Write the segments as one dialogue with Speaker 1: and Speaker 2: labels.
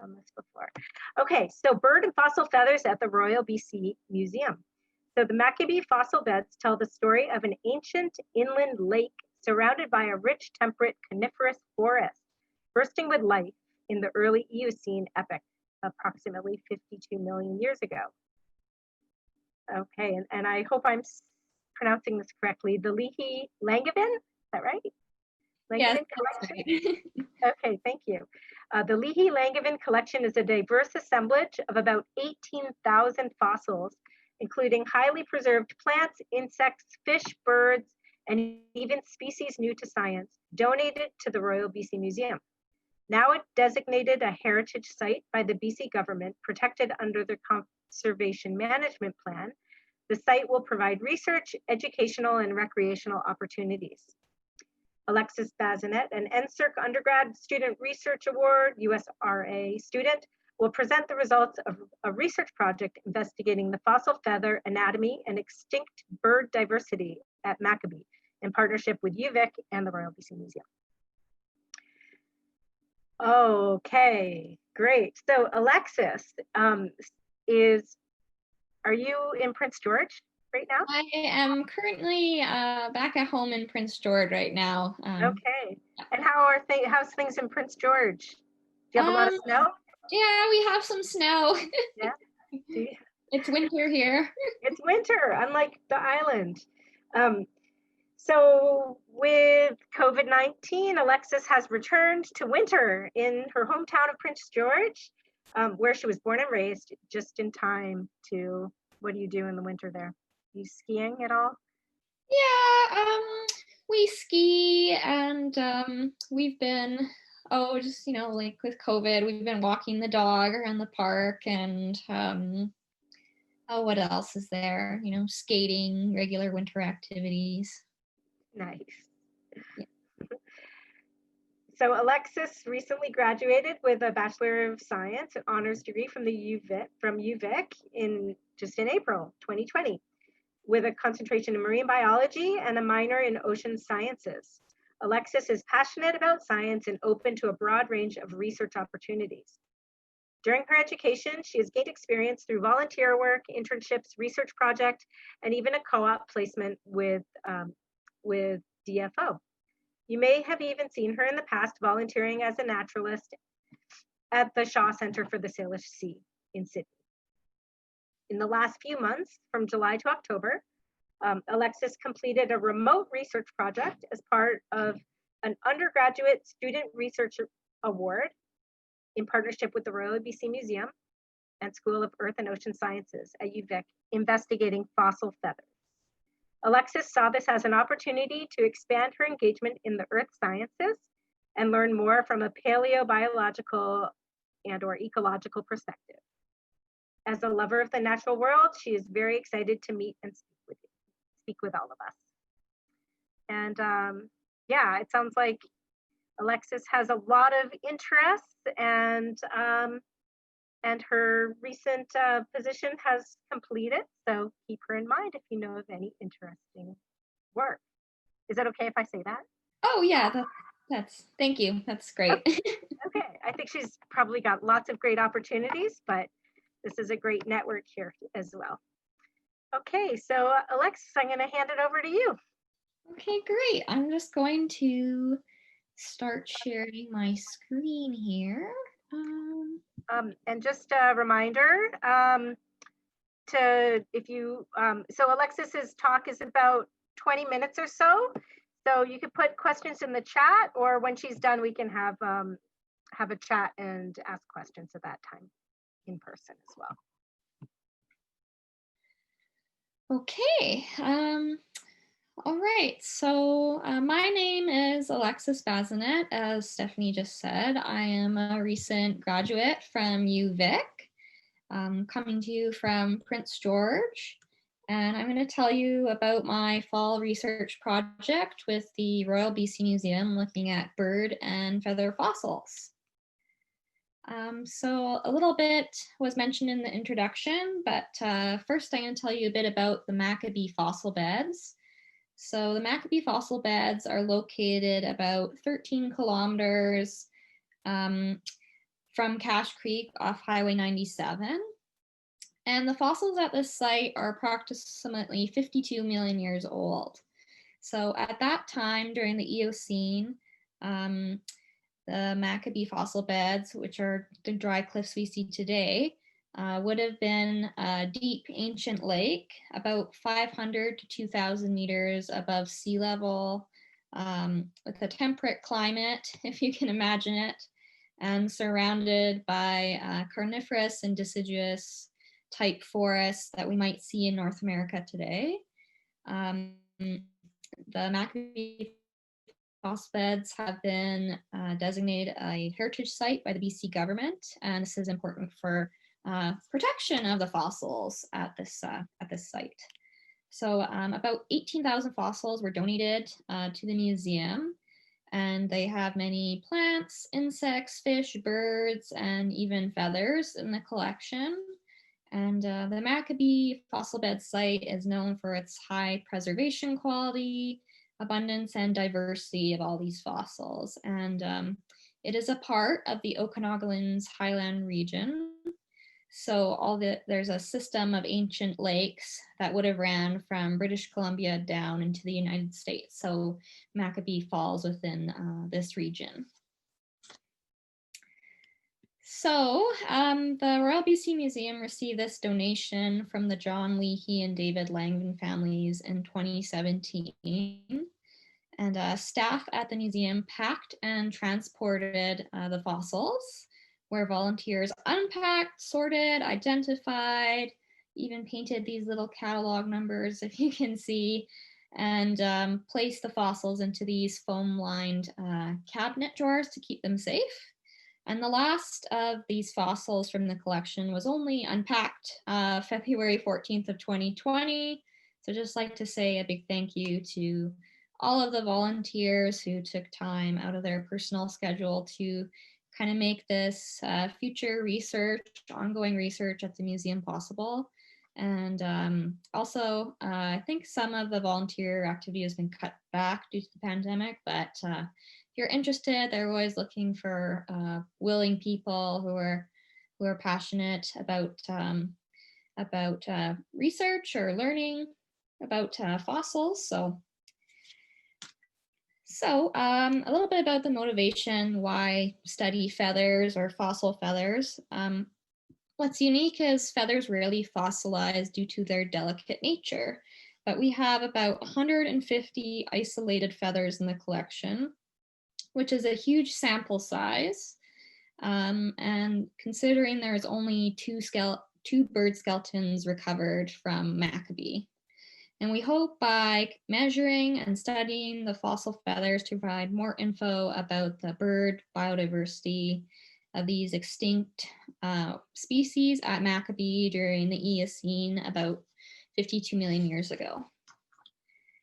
Speaker 1: done this before. Okay, so bird and fossil feathers at the Royal BC Museum. So the Maccabee fossil beds tell the story of an ancient inland lake surrounded by a rich, temperate coniferous forest, bursting with life in the early Eocene epoch, approximately 52 million years ago. Okay, and I hope I'm pronouncing this correctly. The Leahy Langevin, is that right? Langevin collection? Okay, thank you. The Leahy Langevin collection is a diverse assemblage of about 18,000 fossils, including highly preserved plants, insects, fish, birds, and even species new to science, donated to the Royal BC Museum. Now designated a heritage site by the BC government, protected under the Conservation Management Plan, the site will provide research, educational, and recreational opportunities. Alexis Bazinet, an NSERC Undergrad Student Research Award USRA student, will present the results of a research project investigating the fossil feather anatomy and extinct bird diversity at Maccabee in partnership with UVic and the Royal BC Museum. Okay, great. So Alexis, are you in Prince George right now?
Speaker 2: I am currently back at home in Prince George right now.
Speaker 1: Okay, and how's things in Prince George? Do you have a lot of snow?
Speaker 2: Yeah, we have some snow.
Speaker 1: Yeah.
Speaker 2: It's winter here.
Speaker 1: It's winter, unlike the island. So with COVID-19, Alexis has returned to winter in her hometown of Prince George, where she was born and raised, just in time to, what do you do in the winter there? Are you skiing at all?
Speaker 2: Yeah, we ski, and we've been, just, like with COVID, we've been walking the dog around the park, and what else is there? Skating, regular winter activities.
Speaker 1: Nice. Yeah. So Alexis recently graduated with a Bachelor of Science and honors degree from UVic in April 2020, with a concentration in marine biology and a minor in ocean sciences. Alexis is passionate about science and open to a broad range of research opportunities. During her education, she has gained experience through volunteer work, internships, research project, and even a co-op placement with DFO. You may have even seen her in the past volunteering as a naturalist at the Shaw Center for the Salish Sea in Sydney. In the last few months, from July to October, Alexis completed a remote research project as part of an undergraduate student research award in partnership with the Royal BC Museum and School of Earth and Ocean Sciences at UVic, investigating fossil feathers. Alexis saw this as an opportunity to expand her engagement in the earth sciences and learn more from a paleobiological and/or ecological perspective. As a lover of the natural world, she is very excited to meet and speak with all of us. And yeah, it sounds like Alexis has a lot of interests, and her recent position has completed. So keep her in mind if you know of any interesting work. Is that okay if I say that?
Speaker 2: Oh yeah, thank you. That's great.
Speaker 1: Okay, I think she's probably got lots of great opportunities, but this is a great network here as well. Okay, so Alexis, I'm going to hand it over to you.
Speaker 2: Okay, great. I'm just going to start sharing my screen here.
Speaker 1: And just a reminder so Alexis's talk is about 20 minutes or so. So you could put questions in the chat, or when she's done, we can have a chat and ask questions at that time in person as well.
Speaker 2: Okay. All right, so my name is Alexis Bazinet, as Stephanie just said. I am a recent graduate from UVic, coming to you from Prince George, and I'm going to tell you about my fall research project with the Royal BC Museum looking at bird and feather fossils. So a little bit was mentioned in the introduction, but first I'm going to tell you a bit about the Maccabee fossil beds. So the Maccabee fossil beds are located about 13 kilometers from Cache Creek off Highway 97. And the fossils at this site are approximately 52 million years old. So at that time, during the Eocene, the Maccabee fossil beds, which are the dry cliffs we see today, would have been a deep ancient lake, about 500 to 2,000 meters above sea level, with a temperate climate, if you can imagine it, and surrounded by carnivorous and deciduous type forests that we might see in North America today. The Maccabee fossil beds have been designated a heritage site by the BC government, and this is important for protection of the fossils at this site. So about 18,000 fossils were donated to the museum, and they have many plants, insects, fish, birds, and even feathers in the collection. And the Maccabee fossil bed site is known for its high preservation quality, abundance, and diversity of all these fossils. And it is a part of the Okanagan's Highland region. So there's a system of ancient lakes that would have ran from British Columbia down into the United States. So Maccabee falls within this region. So the Royal BC Museum received this donation from the John Leahy and David Langevin families in 2017. And staff at the museum packed and transported the fossils, where volunteers unpacked, sorted, identified, even painted these little catalog numbers, if you can see, and placed the fossils into these foam-lined cabinet drawers to keep them safe. And the last of these fossils from the collection was only unpacked February 14th of 2020. So just like to say a big thank you to all of the volunteers who took time out of their personal schedule to kind of make this future research, ongoing research at the museum possible. And also, I think some of the volunteer activity has been cut back due to the pandemic, but if you're interested, they're always looking for willing people who are passionate about research or learning about fossils. So a little bit about the motivation why study feathers or fossil feathers. What's unique is feathers rarely fossilize due to their delicate nature, but we have about 150 isolated feathers in the collection, which is a huge sample size. And considering there's only two bird skeletons recovered from Maccabee. And we hope by measuring and studying the fossil feathers to provide more info about the bird biodiversity of these extinct species at Maccabee during the Eocene about 52 million years ago.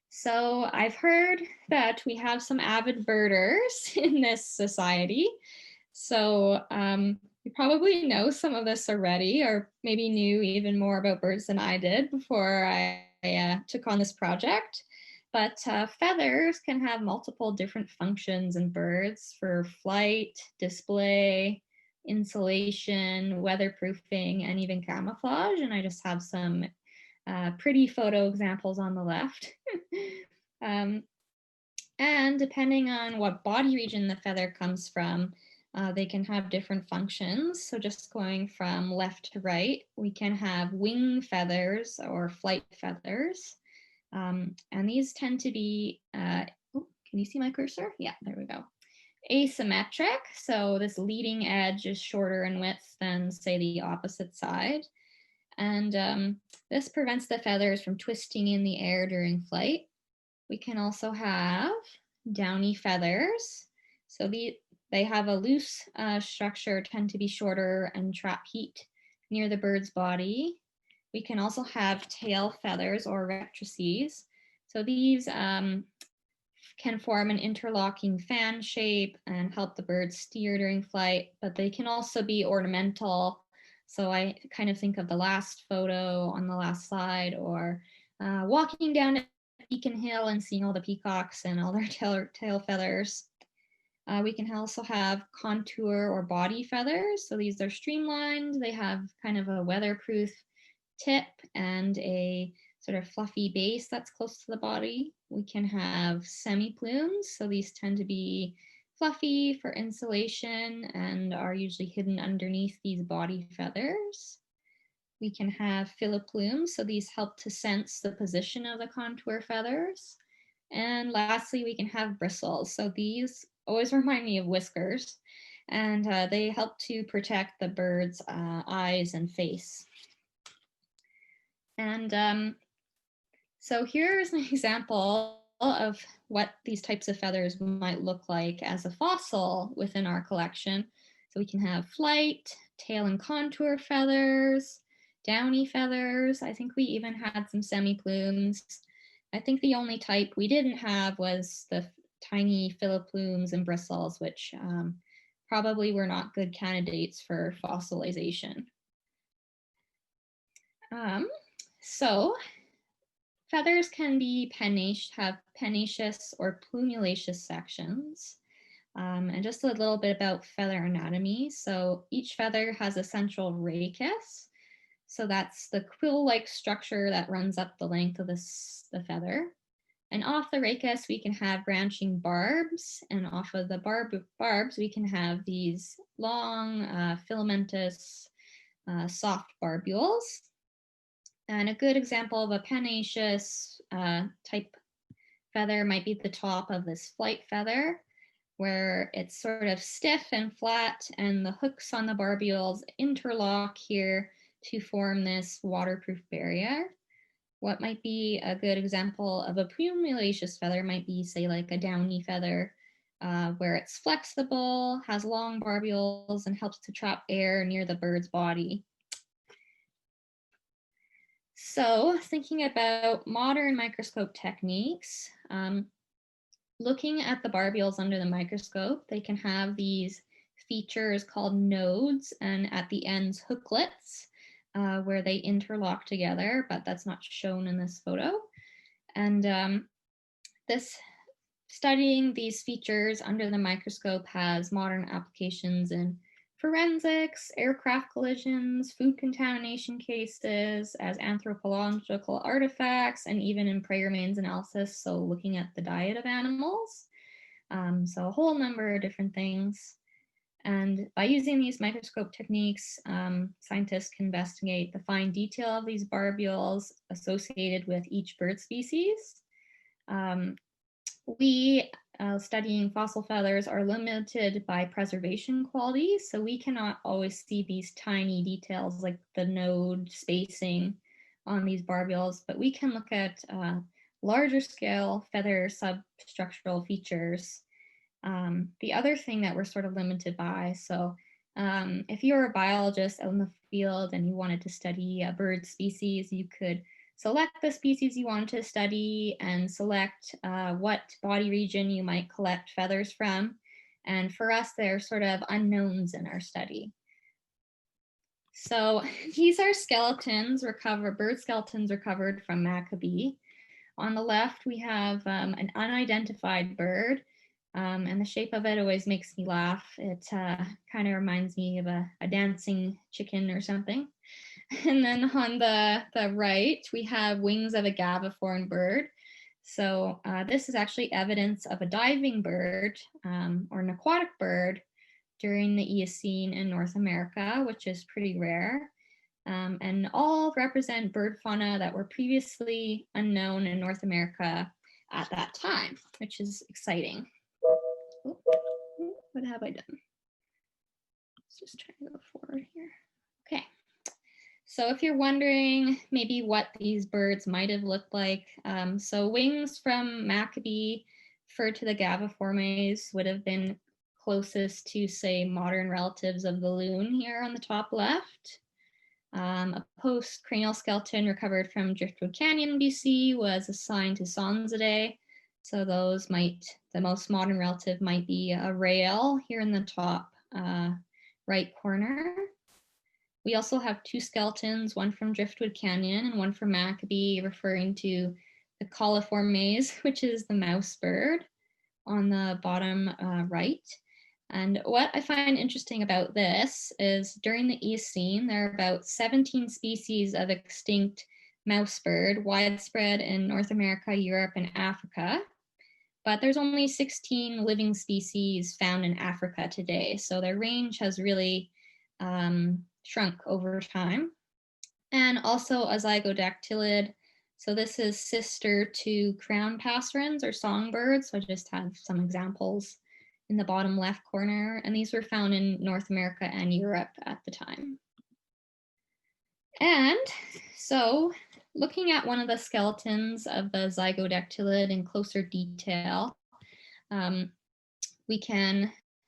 Speaker 2: So I've heard that we have some avid birders in this society. So you probably know some of this already, or maybe knew even more about birds than I did before I took on this project. But feathers can have multiple different functions in birds for flight, display, insulation, weatherproofing, and even camouflage. And I just have some pretty photo examples on the left. And depending on what body region the feather comes from, they can have different functions. So just going from left to right, we can have wing feathers or flight feathers. And these tend to be, can you see my cursor? Yeah, there we go. Asymmetric, so this leading edge is shorter in width than, say, the opposite side. And this prevents the feathers from twisting in the air during flight. We can also have downy feathers. So they have a loose structure, tend to be shorter and trap heat near the bird's body. We can also have tail feathers or rectrices. So these can form an interlocking fan shape and help the bird steer during flight, but they can also be ornamental. So I kind of think of the last photo on the last slide, or walking down Beacon Hill and seeing all the peacocks and all their tail feathers. We can also have contour or body feathers. So these are streamlined. They have kind of a weatherproof tip and a sort of fluffy base that's close to the body. We can have semi-plumes. So these tend to be fluffy for insulation and are usually hidden underneath these body feathers. We can have filiplumes. So these help to sense the position of the contour feathers. And lastly, we can have bristles. So these always remind me of whiskers, and they help to protect the bird's eyes and face. And so here's an example of what these types of feathers might look like as a fossil within our collection. So we can have flight, tail and contour feathers, downy feathers. I think we even had some semi-plumes. I think the only type we didn't have was the tiny filiplumes and bristles, which probably were not good candidates for fossilization. So feathers can be have pennaceous or plumulaceous sections. And just a little bit about feather anatomy. So each feather has a central rachis. So that's the quill-like structure that runs up the length of the feather. And off the rachis, we can have branching barbs. And off of the barbs, we can have these long, filamentous, soft barbules. And a good example of a pennaceous type feather might be the top of this flight feather, where it's sort of stiff and flat, and the hooks on the barbules interlock here to form this waterproof barrier. What might be a good example of a plumulaceous feather might be, say, like a downy feather, where it's flexible, has long barbules, and helps to trap air near the bird's body. So thinking about modern microscope techniques, looking at the barbules under the microscope, they can have these features called nodes, and at the ends hooklets, where they interlock together, but that's not shown in this photo. And studying these features under the microscope has modern applications in forensics, aircraft collisions, food contamination cases, as anthropological artifacts, and even in prey remains analysis, so looking at the diet of animals. So a whole number of different things. And by using these microscope techniques, scientists can investigate the fine detail of these barbules associated with each bird species. We, studying fossil feathers, are limited by preservation qualities, so we cannot always see these tiny details like the node spacing on these barbules, but we can look at larger scale feather substructural features. The other thing that we're sort of limited by, so if you're a biologist out in the field and you wanted to study a bird species, you could select the species you want to study and select what body region you might collect feathers from. And for us, they're sort of unknowns in our study. So these are skeletons bird skeletons recovered from Maccabee. On the left, we have an unidentified bird. And the shape of it always makes me laugh. It kind of reminds me of a dancing chicken or something. And then on the right, we have wings of a gaviform bird. So this is actually evidence of a diving bird or an aquatic bird during the Eocene in North America, which is pretty rare. And all represent bird fauna that were previously unknown in North America at that time, which is exciting. Oh, what have I done? Let's just try to go forward here. Okay. So if you're wondering maybe what these birds might have looked like, so wings from Maccabee referred to the gaviformes would have been closest to, say, modern relatives of the loon here on the top left. A post-cranial skeleton recovered from Driftwood Canyon, BC was assigned to Sonsidae. So those the most modern relative might be a rail here in the top right corner. We also have two skeletons, one from Driftwood Canyon and one from Maccabee, referring to the coliformes, which is the mouse bird. on the bottom right. And what I find interesting about this is during the Eocene, there are about 17 species of extinct mouse bird widespread in North America, Europe, and Africa. But there's only 16 living species found in Africa today. So their range has really shrunk over time. And also a zygodactylid. So this is sister to crown passerines or songbirds. So I just have some examples in the bottom left corner. And these were found in North America and Europe at the time. And so looking at one of the skeletons of the zygodactylid in closer detail,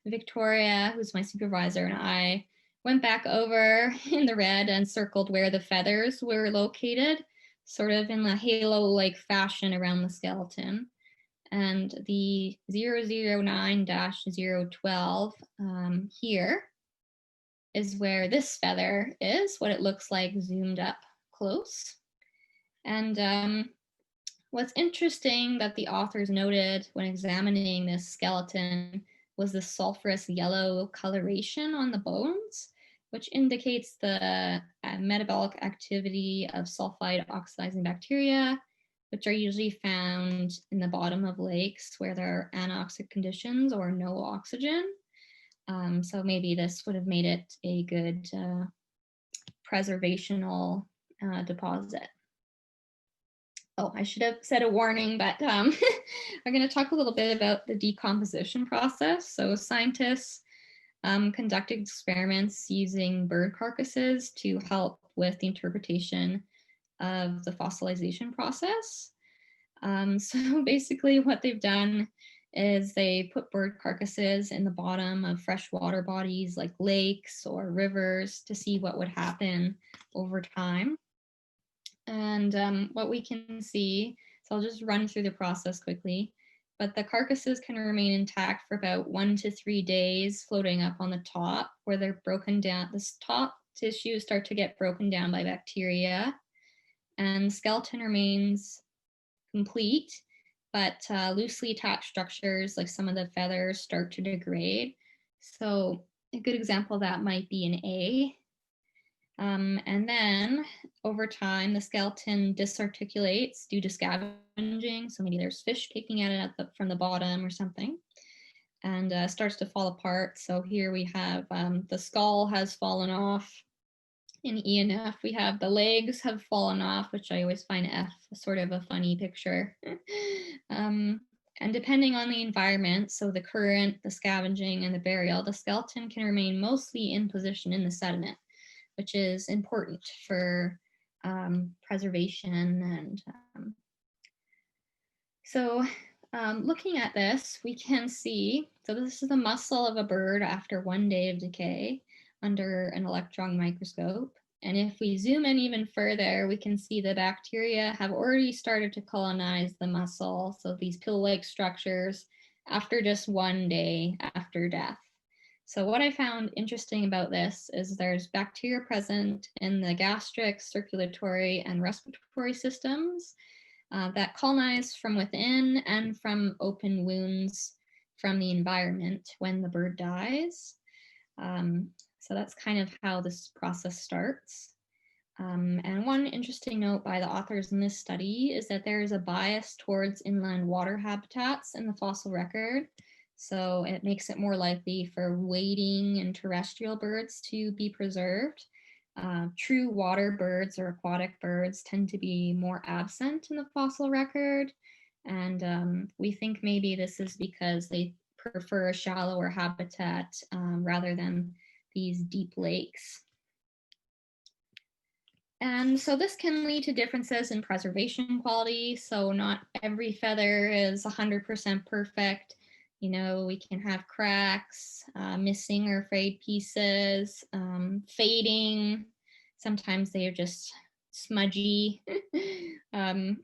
Speaker 2: Victoria, who's my supervisor, and I went back over in the red and circled where the feathers were located, sort of in the halo-like fashion around the skeleton. And the 009-012 here is where this feather is, what it looks like zoomed up close. And what's interesting that the authors noted when examining this skeleton was the sulfurous yellow coloration on the bones, which indicates the metabolic activity of sulfide oxidizing bacteria, which are usually found in the bottom of lakes where there are anoxic conditions or no oxygen. So maybe this would have made it a good preservational deposit. Oh, I should have said a warning, but we're going to talk a little bit about the decomposition process. So scientists conducted experiments using bird carcasses to help with the interpretation of the fossilization process. So basically what they've done is they put bird carcasses in the bottom of freshwater bodies like lakes or rivers to see what would happen over time. And what we can see, so I'll just run through the process quickly, but the carcasses can remain intact for about 1 to 3 days, floating up on the top where they're broken down. This top tissues start to get broken down by bacteria, and the skeleton remains complete, but loosely attached structures like some of the feathers start to degrade. So a good example of that might be an egg. And then over time, the skeleton disarticulates due to scavenging. So maybe there's fish picking at it from the bottom or something, and starts to fall apart. So here we have the skull has fallen off. In E and F, we have the legs have fallen off, which I always find F sort of a funny picture. And depending on the environment, so the current, the scavenging, and the burial, the skeleton can remain mostly in position in the sediment, which is important for preservation. And so looking at this, we can see, so this is the muscle of a bird after 1 day of decay under an electron microscope. And if we zoom in even further, we can see the bacteria have already started to colonize the muscle, so these pill-like structures, after just 1 day after death. So what I found interesting about this is there's bacteria present in the gastric, circulatory, and respiratory systems that colonize from within and from open wounds from the environment when the bird dies. So that's kind of how this process starts. And one interesting note by the authors in this study is that there is a bias towards inland water habitats in the fossil record. So it makes it more likely for wading and terrestrial birds to be preserved. True water birds or aquatic birds tend to be more absent in the fossil record. And we think maybe this is because they prefer a shallower habitat rather than these deep lakes. And so this can lead to differences in preservation quality. So not every feather is 100% perfect. You know, we can have cracks, missing or frayed pieces, fading. Sometimes they are just smudgy. I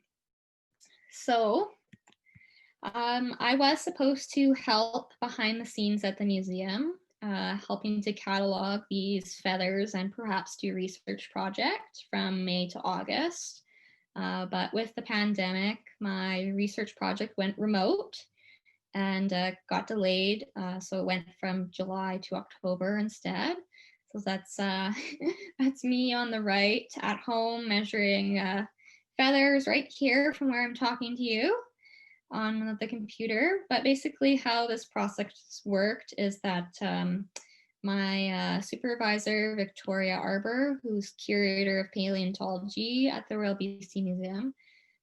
Speaker 2: was supposed to help behind the scenes at the museum, helping to catalog these feathers and perhaps do a research project from May to August. But with the pandemic, my research project went remote. and got delayed. So it went from July to October instead. So that's that's me on the right at home measuring feathers right here from where I'm talking to you on the computer. But basically how this process worked is that my supervisor, Victoria Arbour, who's curator of paleontology at the Royal BC Museum,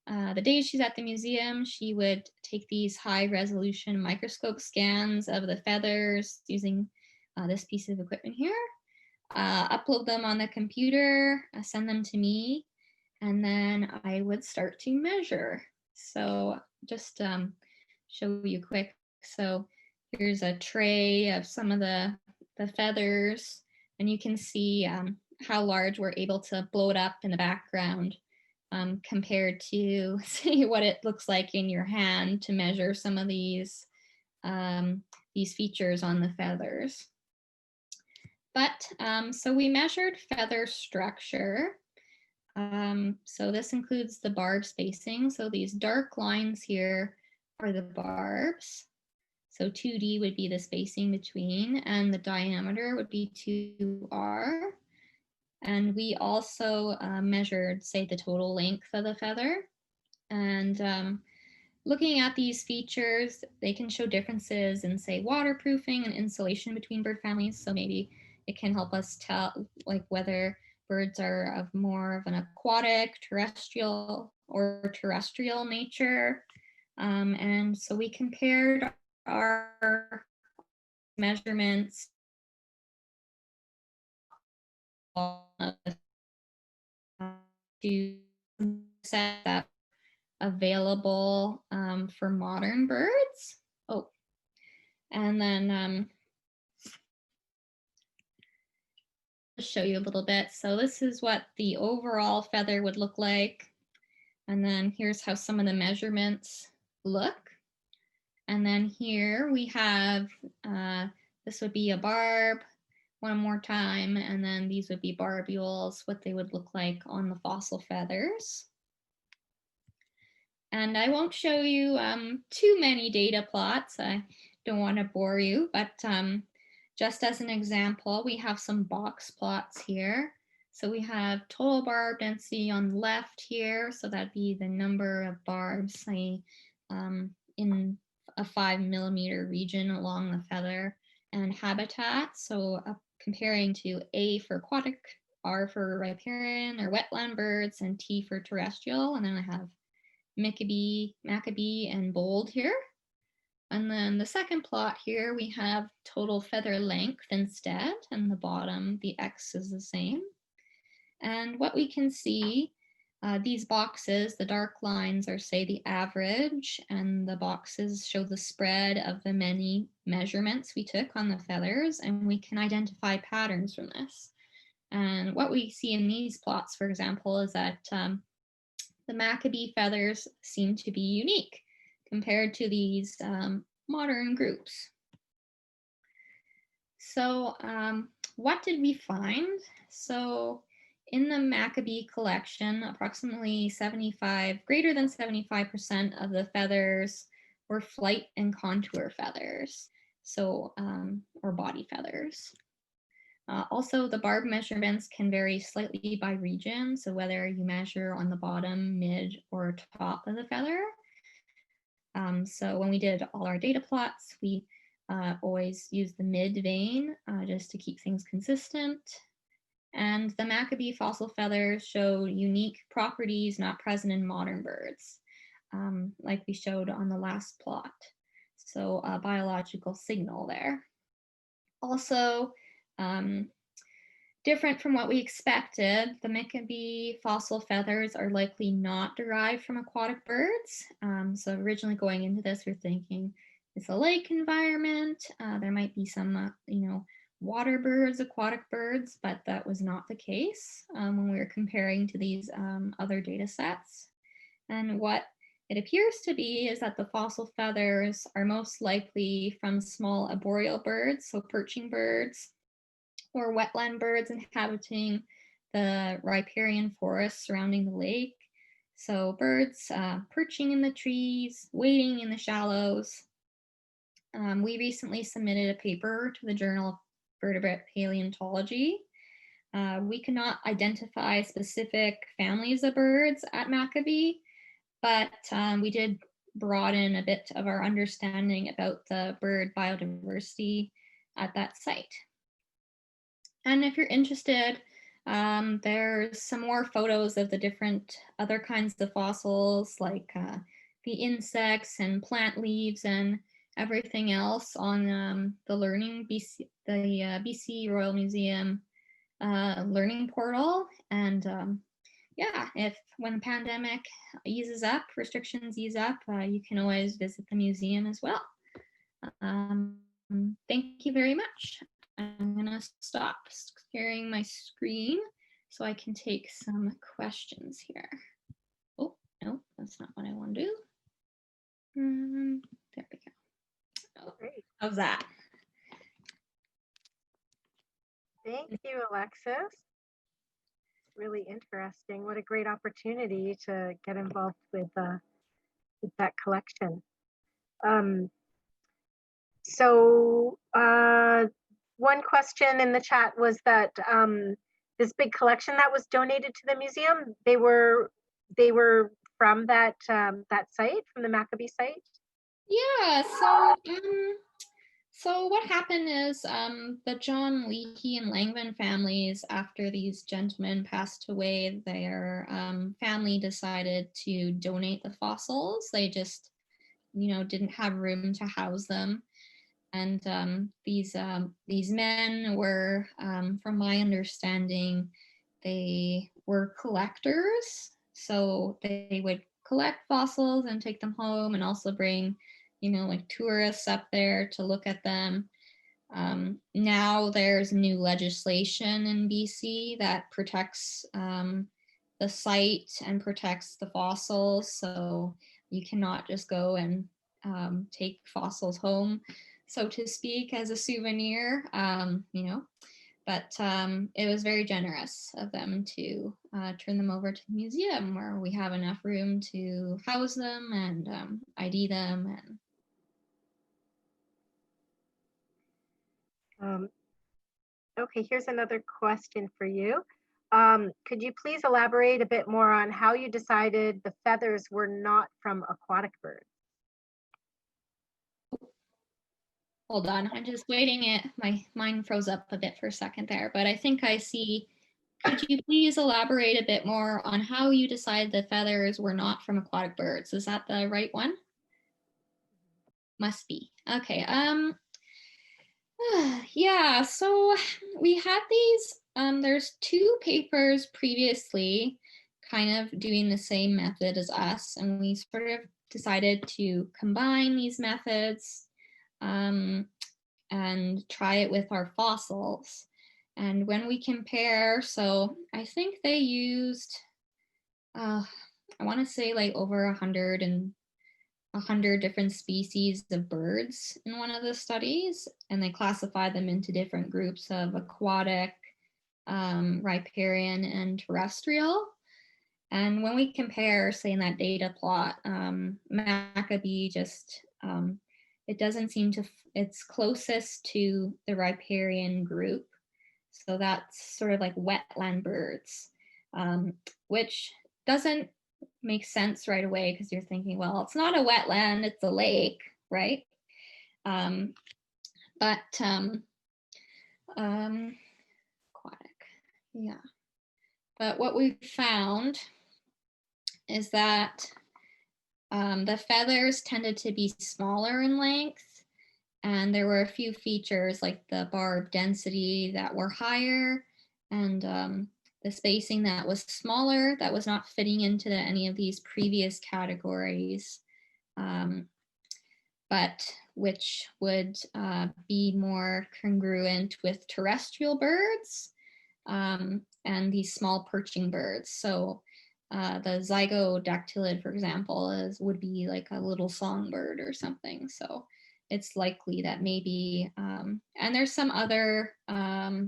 Speaker 2: the days she's at the museum, she would take these high resolution microscope scans of the feathers using this piece of equipment here, upload them on the computer, send them to me, and then I would start to measure. So just show you quick. So here's a tray of some of the feathers, and you can see how large we're able to blow it up in the background compared to say what it looks like in your hand to measure some of these features on the feathers. But so we measured feather structure. So this includes the barb spacing. So these dark lines here are the barbs. So 2D would be the spacing between, and the diameter would be 2R. And we also measured, say, the total length of the feather. And looking at these features, they can show differences in, say, waterproofing and insulation between bird families. So maybe it can help us tell like whether birds are of more of an aquatic, terrestrial, or terrestrial nature. And so we compared our measurements to set that available for modern birds. Oh, and then show you a little bit. So this is what the overall feather would look like. And then here's how some of the measurements look. And then here we have, this would be a barb one more time, and then these would be barbules, what they would look like on the fossil feathers. And I won't show you too many data plots. I don't want to bore you, but just as an example, we have some box plots here. So we have total barb density on the left here. So that'd be the number of barbs, say, in a 5 millimeter region along the feather, and habitat. So comparing to A for aquatic, R for riparian or wetland birds, and T for terrestrial. And then I have Maccabee and bold here. And then the second plot here, we have total feather length instead, and the bottom, the X is the same. And what we can see, these boxes, the dark lines are, say, the average, and the boxes show the spread of the many measurements we took on the feathers, and we can identify patterns from this. And what we see in these plots, for example, is that the Maccabee feathers seem to be unique compared to these modern groups. So what did we find? So in the Maccabee collection, approximately greater than 75% of the feathers were flight and contour feathers, so or body feathers. Also, the barb measurements can vary slightly by region, so whether you measure on the bottom, mid, or top of the feather. So when we did all our data plots, we always used the mid vein just to keep things consistent. And the Maccabee fossil feathers show unique properties not present in modern birds, like we showed on the last plot. So a biological signal there. Also, different from what we expected, the Maccabee fossil feathers are likely not derived from aquatic birds. So originally going into this, we're thinking it's a lake environment. There might be some, water birds, aquatic birds, but that was not the case when we were comparing to these other data sets. And what it appears to be is that the fossil feathers are most likely from small arboreal birds, so perching birds, or wetland birds inhabiting the riparian forests surrounding the lake. So birds perching in the trees, wading in the shallows. we recently submitted a paper to the Journal of Vertebrate Paleontology. We cannot identify specific families of birds at Maccabee, but we did broaden a bit of our understanding about the bird biodiversity at that site. And if you're interested, there's some more photos of the different other kinds of fossils, like the insects and plant leaves and everything else on the BC Royal Museum learning portal. And yeah, if when the pandemic eases up, restrictions ease up, you can always visit the museum as well. Thank you very much. I'm gonna stop sharing my screen so I can take some questions here. Oh, no, that's not what I want to do. There we go. Oh,
Speaker 1: Great.
Speaker 2: how's that?
Speaker 1: Thank you, Alexis. Really interesting. What a great opportunity to get involved with that collection. One question in the chat was that this big collection that was donated to the museum, they were from that site, from the Maccabee site?
Speaker 2: Yeah, so what happened is the John Leahy and Langman families, after these gentlemen passed away, their family decided to donate the fossils. They just, didn't have room to house them. And these men were, from my understanding, they were collectors. So they would collect fossils and take them home and also bring, like tourists up there to look at them. Now there's new legislation in BC that protects the site and protects the fossils. So you cannot just go and take fossils home, so to speak, as a souvenir, but it was very generous of them to turn them over to the museum, where we have enough room to house them and ID them.
Speaker 1: Okay, here's another question for you. Could you please elaborate a bit more on how you decided the feathers were not from aquatic birds?
Speaker 2: Hold on, I'm just waiting. My mind froze up a bit for a second there, but I think I see. Could you please elaborate a bit more on how you decided the feathers were not from aquatic birds? Is that the right one? Must be. Okay. Yeah, so we had these, there's two papers previously kind of doing the same method as us, and we sort of decided to combine these methods and try it with our fossils. And when we compare, so I think they used, I want to say like over 100 different species of birds in one of the studies, and they classified them into different groups of aquatic, riparian, and terrestrial. And when we compare, say, in that data plot, Maccabee just, it doesn't seem to, it's closest to the riparian group. So that's sort of like wetland birds, which doesn't make sense right away, because you're thinking, well, it's not a wetland, it's a lake, right? But aquatic, yeah. But what we found is that the feathers tended to be smaller in length, and there were a few features like the barb density that were higher, and the spacing that was smaller, that was not fitting into any of these previous categories, but which would be more congruent with terrestrial birds and these small perching birds. So the zygodactylid, for example, would be like a little songbird or something. So it's likely that maybe, and there's some other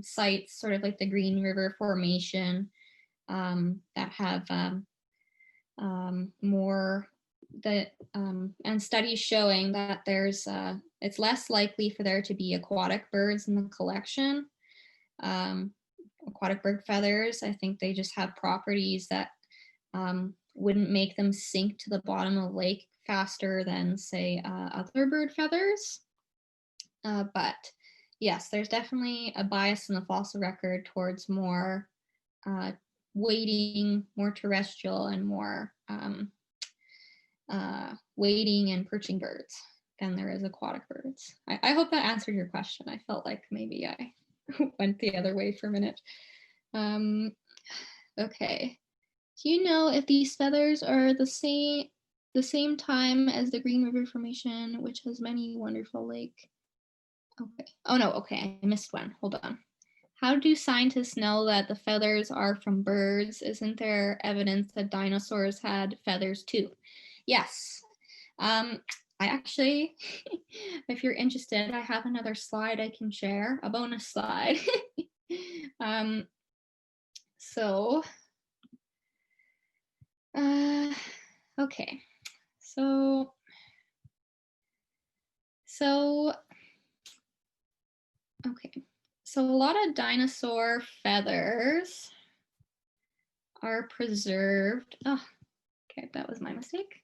Speaker 2: sites, sort of like the Green River Formation, that have more and studies showing that there's it's less likely for there to be aquatic birds in the collection. Aquatic bird feathers, I think they just have properties that wouldn't make them sink to the bottom of the lake faster than, say, other bird feathers. But yes, there's definitely a bias in the fossil record towards more wading, more terrestrial, and more wading and perching birds than there is aquatic birds. I hope that answered your question. I felt like maybe I went the other way for a minute. Okay. Do you know if these feathers are the same time as the Green River Formation, which has many wonderful lake? Okay. Oh no, okay, I missed one. Hold on. How do scientists know that the feathers are from birds? Isn't there evidence that dinosaurs had feathers too? Yes. I actually, if you're interested, I have another slide I can share, a bonus slide. Okay. Okay. So a lot of dinosaur feathers are preserved. Oh, okay, that was my mistake.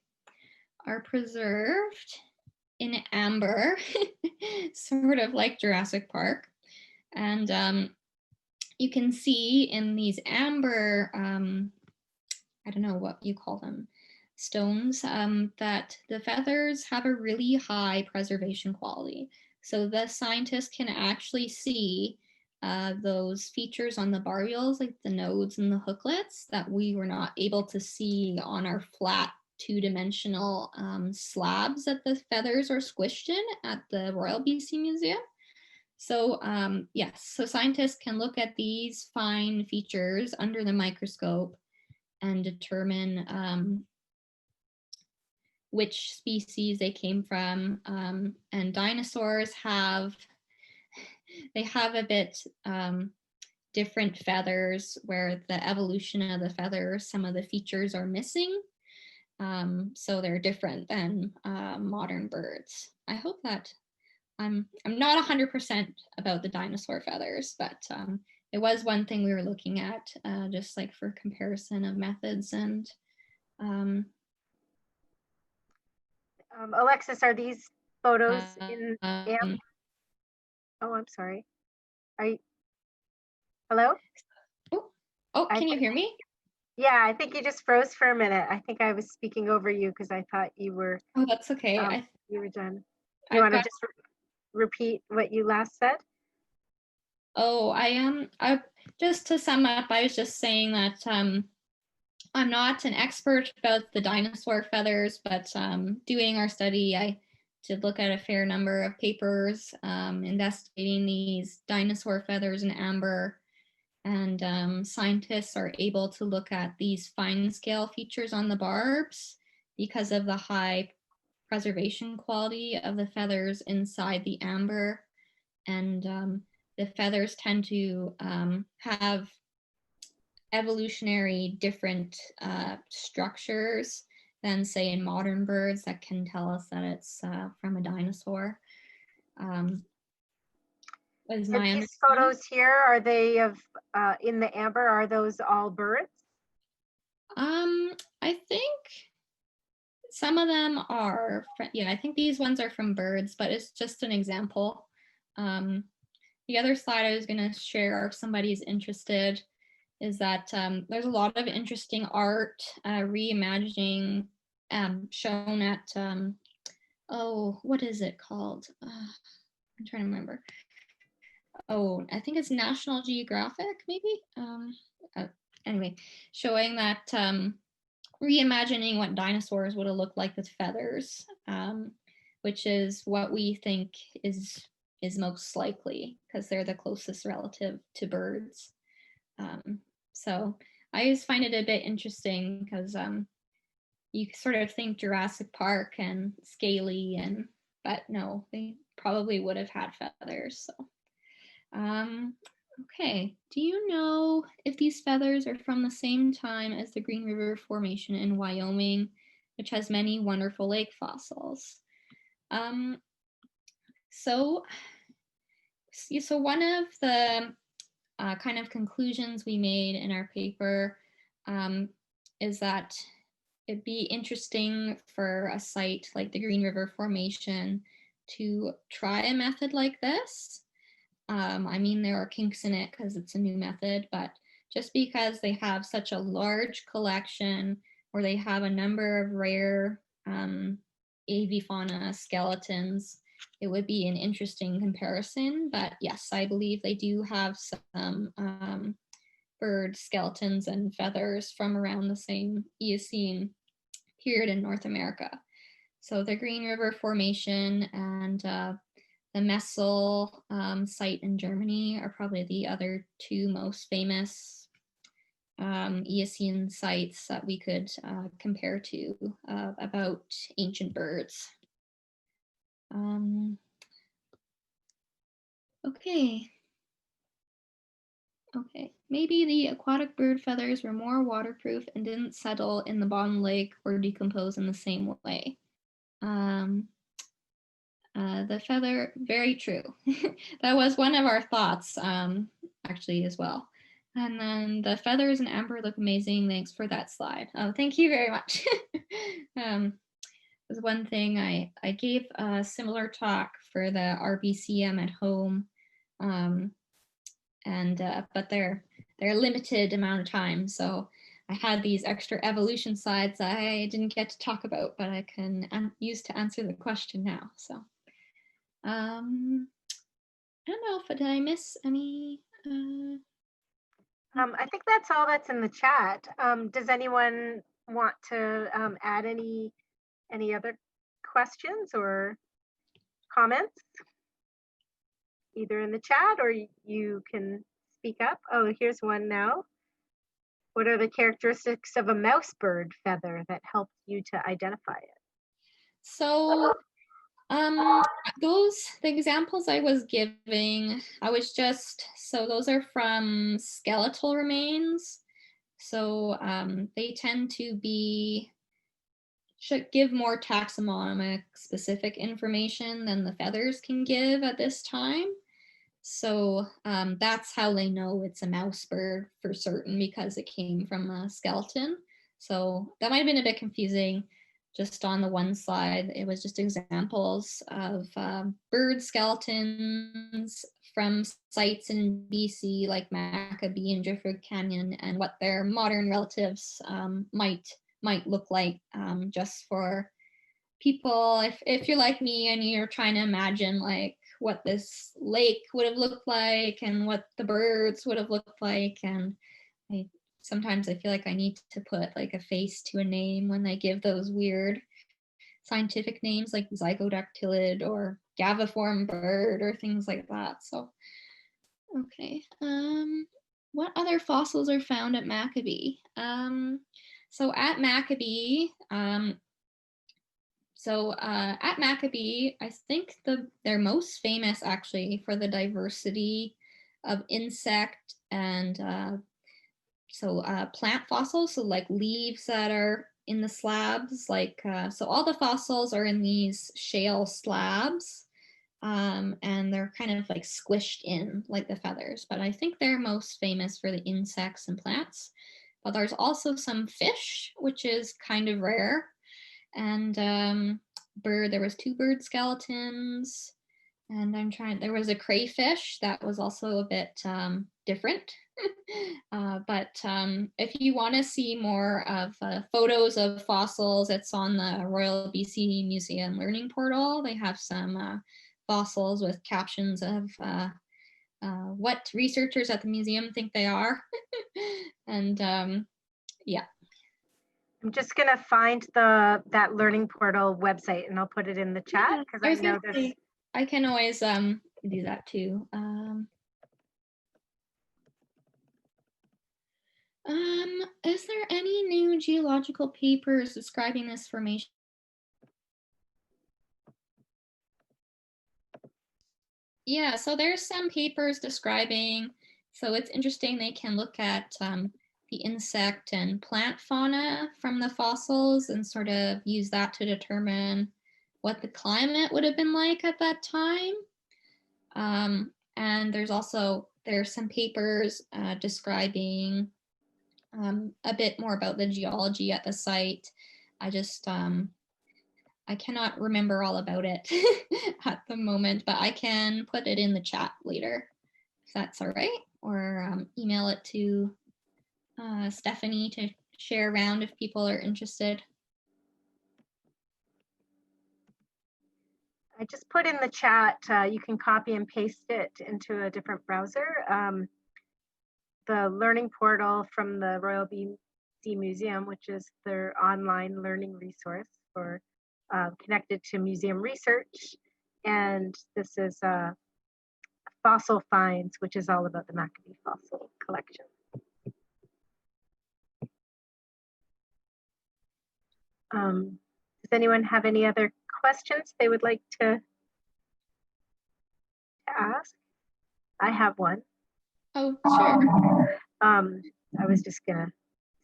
Speaker 2: Are preserved in amber, sort of like Jurassic Park. And you can see in these amber, I don't know what you call them, stones, that the feathers have a really high preservation quality. So the scientists can actually see those features on the barbules, like the nodes and the hooklets, that we were not able to see on our flat two-dimensional slabs that the feathers are squished in at the Royal BC Museum. So yes, so scientists can look at these fine features under the microscope and determine which species they came from. And dinosaurs have a bit different feathers, where the evolution of the feathers, some of the features are missing. So they're different than modern birds. I hope that I'm not 100% about the dinosaur feathers, but it was one thing we were looking at, just like for comparison of methods. And
Speaker 1: Alexis, are these photos in AMP? Oh, I'm sorry. Are you, hello?
Speaker 2: Oh, can you hear me?
Speaker 1: Yeah, I think you just froze for a minute. I think I was speaking over you because I thought you were.
Speaker 2: Oh, that's okay.
Speaker 1: You were done. You want to just repeat what you last said?
Speaker 2: Oh, I just to sum up, I was just saying that I'm not an expert about the dinosaur feathers, but doing our study, I did look at a fair number of papers investigating these dinosaur feathers in amber. And scientists are able to look at these fine scale features on the barbs because of the high preservation quality of the feathers inside the amber. And the feathers tend to have evolutionary different structures than, say, in modern birds that can tell us that it's from a dinosaur. Was my
Speaker 1: these photos here, are they of in the amber? Are those all birds?
Speaker 2: I think some of them are. Yeah, I think these ones are from birds, but it's just an example. The other slide I was going to share, if somebody's interested, is that there's a lot of interesting art reimagining shown at, oh, what is it called? I'm trying to remember. Oh, I think it's National Geographic, maybe? Anyway, showing that reimagining what dinosaurs would have looked like with feathers, which is what we think is most likely because they're the closest relative to birds. So I just find it a bit interesting because you sort of think Jurassic Park and scaly, but no, they probably would have had feathers. So, okay. Do you know if these feathers are from the same time as the Green River Formation in Wyoming, which has many wonderful lake fossils? So one of the kind of conclusions we made in our paper is that it'd be interesting for a site like the Green River Formation to try a method like this. I mean, there are kinks in it because it's a new method, but just because they have such a large collection or they have a number of rare avifauna skeletons, it would be an interesting comparison. But yes, I believe they do have some bird skeletons and feathers from around the same Eocene period in North America. So the Green River Formation and the Messel site in Germany are probably the other two most famous Eocene sites that we could compare to about ancient birds. Okay. Maybe the aquatic bird feathers were more waterproof and didn't settle in the bottom lake or decompose in the same way. The feather, very true. That was one of our thoughts, actually, as well. And then the feathers and amber look amazing. Thanks for that slide. Oh, thank you very much. Was one thing I gave a similar talk for the RBCM at home, but they're a limited amount of time, so I had these extra evolution slides I didn't get to talk about, but I can use to answer the question now. So I don't know if did I miss any.
Speaker 1: I think that's all that's in the chat. Does anyone want to add any other questions or comments? Either in the chat or you can speak up. Oh, here's one now. What are the characteristics of a mouse bird feather that help you to identify it?
Speaker 2: So the examples I was giving, so those are from skeletal remains. So they tend to should give more taxonomic specific information than the feathers can give at this time. So that's how they know it's a mouse bird for certain, because it came from a skeleton. So that might have been a bit confusing. Just on the one slide, it was just examples of bird skeletons from sites in BC like Maccabee and Driftwood Canyon, and what their modern relatives might look like, just for people, if you're like me and you're trying to imagine like what this lake would have looked like and what the birds would have looked like. And sometimes I feel like I need to put like a face to a name when they give those weird scientific names like zygodactylid or gaviform bird or things like that. So, okay. What other fossils are found at Maccabee? So at Maccabee, at Maccabee, I think they're most famous actually for the diversity of insect and plant fossils, so like leaves that are in the slabs, so all the fossils are in these shale slabs, and they're kind of like squished in like the feathers, but I think they're most famous for the insects and plants. But there's also some fish, which is kind of rare. And there was 2 bird skeletons, and there was a crayfish that was also a bit different. But if you want to see more of photos of fossils, it's on the Royal BC Museum Learning Portal. They have some fossils with captions of what researchers at the museum think they are. And yeah.
Speaker 1: I'm just gonna find that Learning Portal website and I'll put it in the chat, because I know there's.
Speaker 2: I can always do that too. Is there any new geological papers describing this formation? Yeah, so there's some papers describing, so it's interesting, they can look at the insect and plant fauna from the fossils and sort of use that to determine what the climate would have been like at that time. And there's some papers describing a bit more about the geology at the site. I just I cannot remember all about it at the moment, but I can put it in the chat later if that's all right, or email it to Stephanie to share around if people are interested.
Speaker 1: I just put in the chat, you can copy and paste it into a different browser. The learning portal from the Royal BC Museum, which is their online learning resource for connected to museum research. And this is Fossil Finds, which is all about the Maccabee fossil collection. Does anyone have any other questions they would like to ask? I have one.
Speaker 2: Oh, sure.
Speaker 1: I was just gonna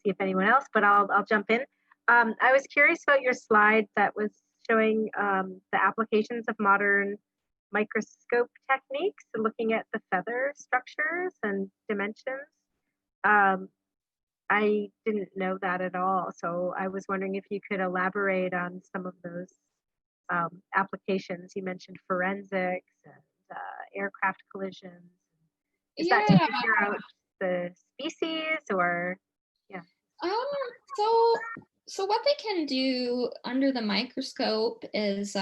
Speaker 1: see if anyone else, but I'll jump in. I was curious about your slide that was showing the applications of modern microscope techniques, looking at the feather structures and dimensions. I didn't know that at all, so I was wondering if you could elaborate on some of those applications. You mentioned forensics and aircraft collisions. Is that to figure out the species, or yeah?
Speaker 2: So what they can do under the microscope is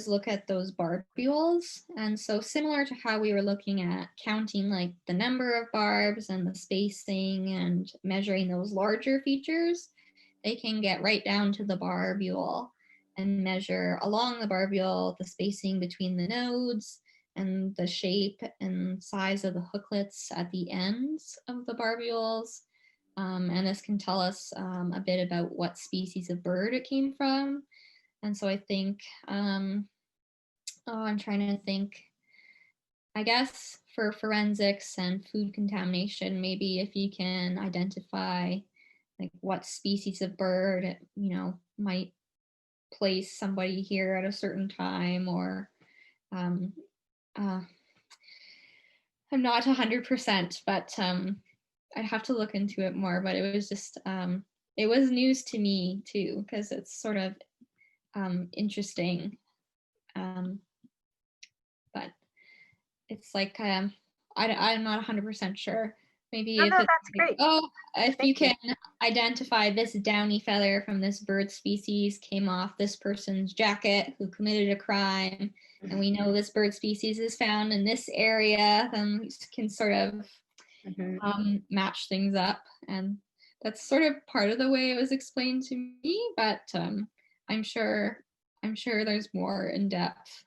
Speaker 2: look at those barbules, and so similar to how we were looking at counting like the number of barbs and the spacing and measuring those larger features, they can get right down to the barbule and measure along the barbule the spacing between the nodes and the shape and size of the hooklets at the ends of the barbules. And this can tell us a bit about what species of bird it came from. And so I think, I'm trying to think, I guess for forensics and food contamination, maybe if you can identify like what species of bird, might place somebody here at a certain time, or I'm not 100%, but I'd have to look into it more. But it was just, it was news to me too, because it's sort of interesting. But it's like, I'm not 100% sure. Maybe if it's
Speaker 1: that's
Speaker 2: like,
Speaker 1: great.
Speaker 2: you can identify this downy feather from this bird species came off this person's jacket who committed a crime, and we know this bird species is found in this area, then we can sort of match things up. And that's sort of part of the way it was explained to me, but I'm sure there's more in depth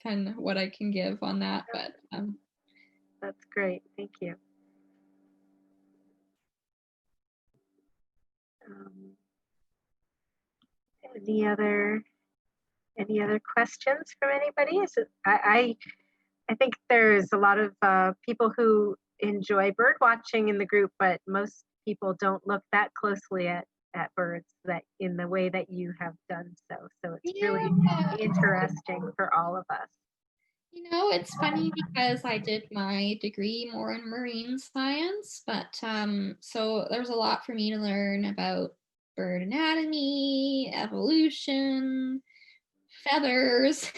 Speaker 2: than what I can give on that. But
Speaker 1: that's great, thank you. Any other questions from anybody? I think there's a lot of people who enjoy bird watching in the group, but most people don't look that closely at birds that in the way that you have done so. So it's really interesting for all of us.
Speaker 2: It's funny because I did my degree more in marine science, but so there's a lot for me to learn about bird anatomy, evolution, feathers.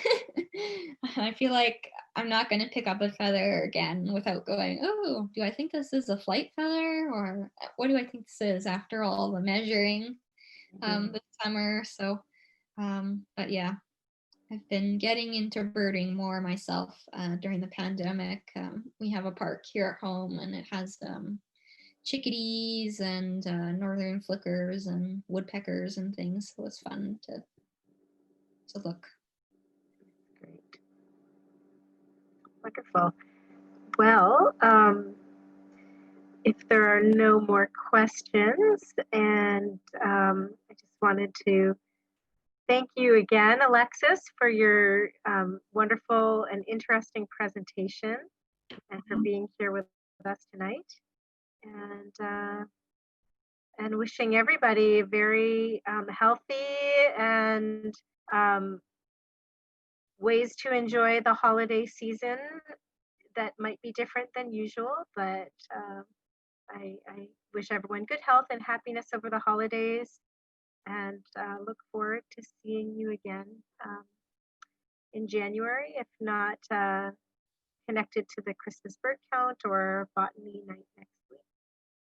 Speaker 2: I feel like I'm not going to pick up a feather again without going, oh, do I think this is a flight feather, or what do I think this is, after all the measuring this summer. So but yeah, I've been getting into birding more myself during the pandemic. We have a park here at home, and it has chickadees and northern flickers and woodpeckers and things. So it's fun to look.
Speaker 1: Great. Wonderful. Well, if there are no more questions, and I just wanted to thank you again, Alexis, for your wonderful and interesting presentation, and for being here with us tonight. And and wishing everybody very healthy and ways to enjoy the holiday season that might be different than usual, but I wish everyone good health and happiness over the holidays, and look forward to seeing you again in January, if not connected to the Christmas bird count or botany night next